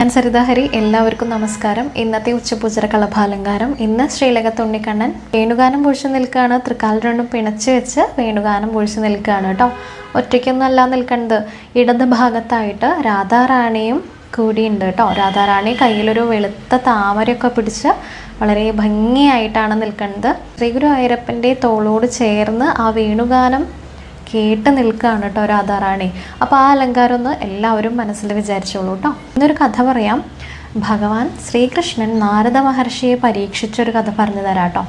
ഞാൻ സരിതാഹരി. എല്ലാവർക്കും നമസ്കാരം. ഇന്നത്തെ ഉച്ചപൂജര കളഭാലങ്കാരം. ഇന്ന് ശ്രീലകത്തുണ്ണിക്കണ്ണൻ വേണുഗാനം പൊഴിച്ചു നിൽക്കുകയാണ്. തൃക്കാൽ രണ്ടും പിണച്ച് വെച്ച് വേണുഗാനം പൊഴിച്ചു നിൽക്കുകയാണ് കേട്ടോ. ഒറ്റയ്ക്കൊന്നല്ല നിൽക്കുന്നത്, ഇടത് ഭാഗത്തായിട്ട് രാധാറാണിയും കൂടിയുണ്ട് കേട്ടോ. രാധാറാണി കയ്യിലൊരു വെളുത്ത താമരയൊക്കെ പിടിച്ച് വളരെ ഭംഗിയായിട്ടാണ് നിൽക്കുന്നത്. ശ്രീ ഗുരുവായൂരപ്പൻ്റെ തോളോട് ചേർന്ന് ആ വേണുഗാനം കേട്ട് നിൽക്കുകയാണ് കേട്ടോ രാധാറാണി. അപ്പോൾ ആ അലങ്കാരം ഒന്ന് എല്ലാവരും മനസ്സിൽ വിചാരിച്ചോളൂ കേട്ടോ. ഇന്നൊരു കഥ പറയാം. ഭഗവാൻ ശ്രീകൃഷ്ണൻ നാരദ മഹർഷിയെ പരീക്ഷിച്ചൊരു കഥ പറഞ്ഞു തരാം കേട്ടോ.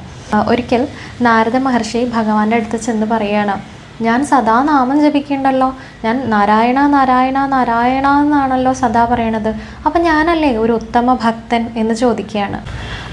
ഒരിക്കൽ നാരദ മഹർഷി ഭഗവാന്റെ അടുത്ത് ചെന്ന് പറയാണ്, ഞാൻ സദാ നാമം ജപിക്കണ്ടല്ലോ, ഞാൻ നാരായണ നാരായണ നാരായണ എന്നാണല്ലോ സദാ പറയണത്, അപ്പം ഞാനല്ലേ ഒരു ഉത്തമ ഭക്തൻ എന്ന് ചോദിക്കുകയാണ്.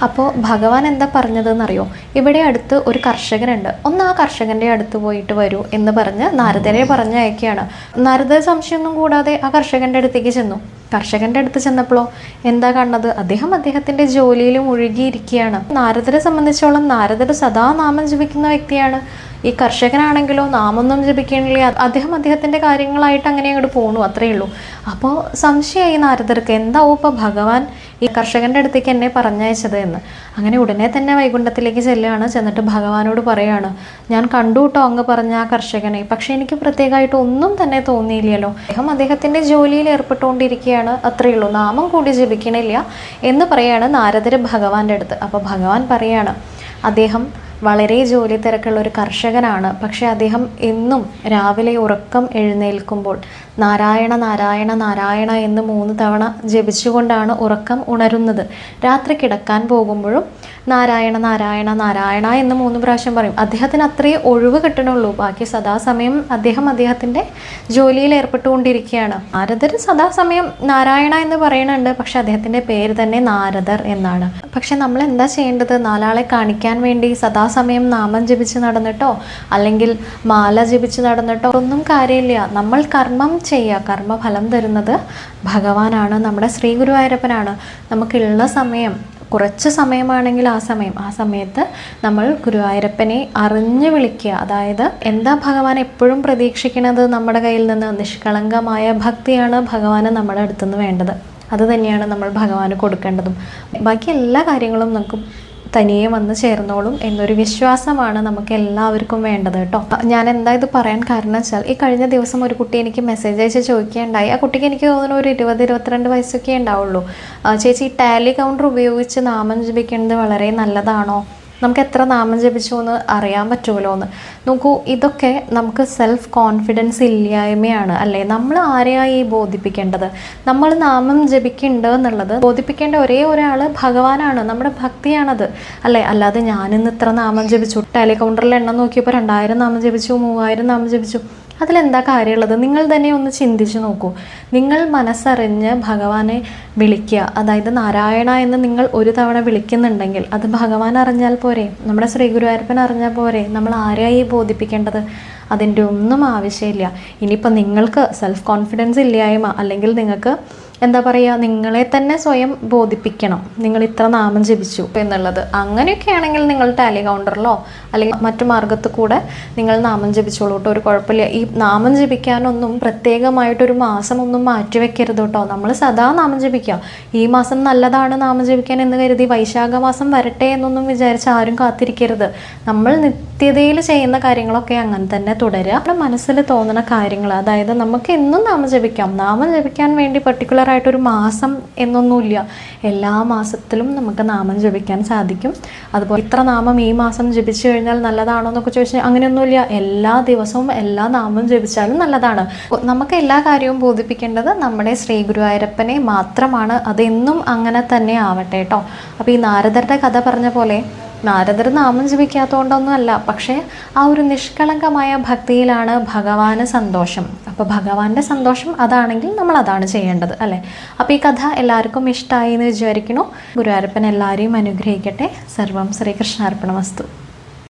അപ്പോൾ ഭഗവാൻ എന്താ പറഞ്ഞതെന്നറിയോ? ഇവിടെ അടുത്ത് ഒരു കർഷകനുണ്ട്, ഒന്ന് ആ കർഷകൻ്റെ അടുത്ത് പോയിട്ട് വരൂ എന്ന് പറഞ്ഞ് നാരദരെ പറഞ്ഞയക്കുകയാണ്. നാരദ സംശയമൊന്നും കൂടാതെ ആ കർഷകൻ്റെ അടുത്തേക്ക് ചെന്നു. കർഷകൻ്റെ അടുത്ത് ചെന്നപ്പോഴോ എന്താ കണ്ടത്? അദ്ദേഹത്തിൻ്റെ ജോലിയിൽ മുഴുകിയിരിക്കുകയാണ്. നാരദരെ സംബന്ധിച്ചോളം നാരദർ സദാ നാമം ജപിക്കുന്ന വ്യക്തിയാണ്. ഈ കർഷകനാണെങ്കിലോ നാമൊന്നും ജപിക്കണില്ല, അദ്ദേഹത്തിൻ്റെ കാര്യങ്ങളായിട്ട് അങ്ങനെ അങ്ങോട്ട് പോണു, അത്രയേ ഉള്ളൂ. അപ്പോൾ സംശയമായി നാരദർക്ക്, എന്താവും ഇപ്പോൾ ഭഗവാൻ ഈ കർഷകൻ്റെ അടുത്തേക്ക് എന്നെ പറഞ്ഞയച്ചത് എന്ന്. അങ്ങനെ ഉടനെ തന്നെ വൈകുണ്ഠത്തിലേക്ക് ചെല്ലുകയാണ്. ചെന്നിട്ട് ഭഗവാനോട് പറയാണ്, ഞാൻ കണ്ടു കേട്ടോ അങ്ങ് പറഞ്ഞ ആ കർഷകനെ, പക്ഷെ എനിക്ക് പ്രത്യേകമായിട്ട് ഒന്നും തന്നെ തോന്നിയില്ലല്ലോ. അദ്ദേഹത്തിൻ്റെ ജോലിയിൽ ഏർപ്പെട്ടുകൊണ്ടിരിക്കുകയാണ്, അത്രയേ ഉള്ളൂ, നാമം കൂടി ജപിക്കണില്ല എന്ന് പറയാണ് നാരദര് ഭഗവാന്റെ അടുത്ത്. അപ്പോൾ ഭഗവാൻ പറയാണ്, അദ്ദേഹം വളരെ ജോലി തിരക്കുള്ള ഒരു കർഷകനാണ്, പക്ഷെ അദ്ദേഹം എന്നും രാവിലെ ഉറക്കം എഴുന്നേൽക്കുമ്പോൾ നാരായണ നാരായണ നാരായണ എന്ന് 3 തവണ ജപിച്ചുകൊണ്ടാണ് ഉറക്കം ഉണരുന്നത്. രാത്രി കിടക്കാൻ പോകുമ്പോഴും നാരായണ നാരായണ നാരായണ എന്ന് 3 പ്രാവശ്യം പറയും. അദ്ദേഹത്തിന് അത്രയേ ഒഴിവ് കിട്ടണുള്ളൂ, ബാക്കി സദാസമയം അദ്ദേഹത്തിൻ്റെ ജോലിയിൽ ഏർപ്പെട്ടുകൊണ്ടിരിക്കുകയാണ്. നാരദർ സദാസമയം നാരായണ എന്ന് പറയുന്നുണ്ട്, പക്ഷെ അദ്ദേഹത്തിൻ്റെ പേര് തന്നെ നാരദർ എന്നാണ്. പക്ഷെ നമ്മൾ എന്താ ചെയ്യേണ്ടത്? നാലാളെ കാണിക്കാൻ വേണ്ടി സദാസമയം നാമം ജപിച്ച് നടന്നിട്ടോ അല്ലെങ്കിൽ മാല ജപിച്ച് നടന്നിട്ടോ ഒന്നും കാര്യമില്ല. നമ്മൾ കർമ്മം ചെയ്യുക, കർമ്മഫലം തരുന്നത് ഭഗവാനാണ്, നമ്മുടെ ശ്രീ ഗുരുവായൂരപ്പനാണ്. നമുക്കുള്ള സമയം കുറച്ച് സമയമാണെങ്കിൽ ആ സമയത്ത് നമ്മൾ ഗുരുവായൂരപ്പനെ അറിഞ്ഞു വിളിക്കുക. അതായത് എന്താ ഭഗവാൻ എപ്പോഴും പ്രതീക്ഷിക്കുന്നത് നമ്മുടെ കയ്യിൽ നിന്ന്? നിഷ്കളങ്കമായ ഭക്തിയാണ് ഭഗവാന് നമ്മുടെ അടുത്തുനിന്ന് വേണ്ടത്. അത് തന്നെയാണ് നമ്മൾ ഭഗവാന് കൊടുക്കേണ്ടതും. ബാക്കി എല്ലാ കാര്യങ്ങളും നമുക്ക് തനിയെ വന്ന് ചേർന്നോളും എന്നൊരു വിശ്വാസമാണ് നമുക്ക് എല്ലാവർക്കും വേണ്ടത് കേട്ടോ. ഞാൻ എന്താ ഇത് പറയാൻ കാരണം വെച്ചാൽ, ഈ കഴിഞ്ഞ ദിവസം ഒരു കുട്ടി എനിക്ക് മെസ്സേജ് അയച്ച് ചോദിക്കുകയുണ്ടായി. ആ കുട്ടിക്ക് എനിക്ക് തോന്നുന്നു ഒരു 20-22 വയസ്സൊക്കെ ഉണ്ടാവുള്ളൂ. ചേച്ചി, ഈ ടാലി കൗണ്ടർ ഉപയോഗിച്ച് നാമം ജപിക്കുന്നത് വളരെ നല്ലതാണോ? നമുക്ക് എത്ര നാമം ജപിച്ചു എന്ന് അറിയാൻ പറ്റുമല്ലോ എന്ന്. നോക്കൂ, ഇതൊക്കെ നമുക്ക് സെൽഫ് കോൺഫിഡൻസ് ഇല്ലായ്മയാണ് അല്ലേ? നമ്മൾ ആരെയാണ് ഈ ബോധിപ്പിക്കേണ്ടത്? നമ്മൾ നാമം ജപിക്കുന്നുണ്ട് എന്നുള്ളത് ബോധിപ്പിക്കേണ്ട ഒരേ ഒരാൾ ഭഗവാനാണ്, നമ്മുടെ ഭക്തിയാണത് അല്ലേ? അല്ലാതെ ഞാനിന്ന് ഇത്ര നാമം ജപിച്ചു, ടാലി കൗണ്ടറിൽ എണ്ണം നോക്കിയപ്പോൾ 2000 നാമം ജപിച്ചു, 3000 നാമം ജപിച്ചു, അതിലെന്താ കാര്യമുള്ളത്? നിങ്ങൾ തന്നെ ഒന്ന് ചിന്തിച്ച് നോക്കൂ. നിങ്ങൾ മനസ്സറിഞ്ഞ് ഭഗവാനെ വിളിക്കുക. അതായത് നാരായണ എന്ന് നിങ്ങൾ ഒരു തവണ വിളിക്കുന്നുണ്ടെങ്കിൽ അത് ഭഗവാൻ അറിഞ്ഞാൽ പോരെ? നമ്മുടെ ശ്രീ ഗുരുവായൂരപ്പൻ അറിഞ്ഞാൽ പോരെ? നമ്മൾ ആരെയായി ബോധിപ്പിക്കേണ്ടത്? അതിൻ്റെ ഒന്നും ആവശ്യമില്ല. ഇനിയിപ്പോൾ നിങ്ങൾക്ക് സെൽഫ് കോൺഫിഡൻസ് ഇല്ലായ്മ അല്ലെങ്കിൽ നിങ്ങൾക്ക് എന്താ പറയുക, നിങ്ങളെ തന്നെ സ്വയം ബോധിപ്പിക്കണം നിങ്ങൾ ഇത്ര നാമം ജപിച്ചു എന്നുള്ളത്. അങ്ങനെയൊക്കെ ആണെങ്കിൽ നിങ്ങൾ ടാലി കൗണ്ടറിലോ അല്ലെങ്കിൽ മറ്റു മാർഗത്തിൽ കൂടെ നിങ്ങൾ നാമം ജപിച്ചോളൂ കേട്ടോ, ഒരു കുഴപ്പമില്ല. ഈ നാമം ജപിക്കാനൊന്നും പ്രത്യേകമായിട്ടൊരു മാസം ഒന്നും മാറ്റിവെക്കരുത് കേട്ടോ. നമ്മൾ സദാ നാമം ജപിക്കുക. ഈ മാസം നല്ലതാണ് നാമം ജപിക്കാൻ എന്ന് കരുതി വൈശാഖ മാസം വരട്ടെ എന്നൊന്നും വിചാരിച്ച് ആരും കാത്തിരിക്കരുത്. നമ്മൾ നിത്യതയിൽ ചെയ്യുന്ന കാര്യങ്ങളൊക്കെ അങ്ങനെ തന്നെ തുടരുക. നമ്മുടെ മനസ്സിൽ തോന്നുന്ന കാര്യങ്ങൾ, അതായത് നമുക്ക് എന്നും നാമം ജപിക്കാം. നാമം ജപിക്കാൻ വേണ്ടി പർട്ടിക്കുലർ ആയിട്ടൊരു മാസം എന്നൊന്നുമില്ല. എല്ലാ മാസത്തിലും നമുക്ക് നാമം ജപിക്കാൻ സാധിക്കും. അതുപോലെ ഇത്ര നാമം ഈ മാസം ജപിച്ചു കഴിഞ്ഞാൽ നല്ലതാണോ എന്നൊക്കെ ചോദിച്ചാൽ അങ്ങനെയൊന്നുമില്ല. എല്ലാ ദിവസവും എല്ലാ നാമം ജപിച്ചാലും നല്ലതാണ്. നമുക്ക് എല്ലാ കാര്യവും ബോധിപ്പിക്കേണ്ടത് നമ്മുടെ ശ്രീ ഗുരുവായൂരപ്പനെ മാത്രമാണ്. അതെന്നും അങ്ങനെ തന്നെ ആവട്ടെ കേട്ടോ. അപ്പോൾ ഈ നാരദരുടെ കഥ പറഞ്ഞ പോലെ നാരദർ നാമം ജപിക്കാത്തതുകൊണ്ടൊന്നും അല്ല, പക്ഷേ ആ ഒരു നിഷ്കളങ്കമായ ഭക്തിയിലാണ് ഭഗവാന് സന്തോഷം. അപ്പോൾ ഭഗവാന്റെ സന്തോഷം അതാണെങ്കിൽ നമ്മൾ അതാണ് ചെയ്യേണ്ടത് അല്ലേ? അപ്പോൾ ഈ കഥ എല്ലാവർക്കും ഇഷ്ടമായി എന്ന് വിചാരിക്കുന്നു. ഗുരുവായൂരപ്പൻ എല്ലാവരെയും അനുഗ്രഹിക്കട്ടെ. സർവം ശ്രീകൃഷ്ണാർപ്പണമസ്തു.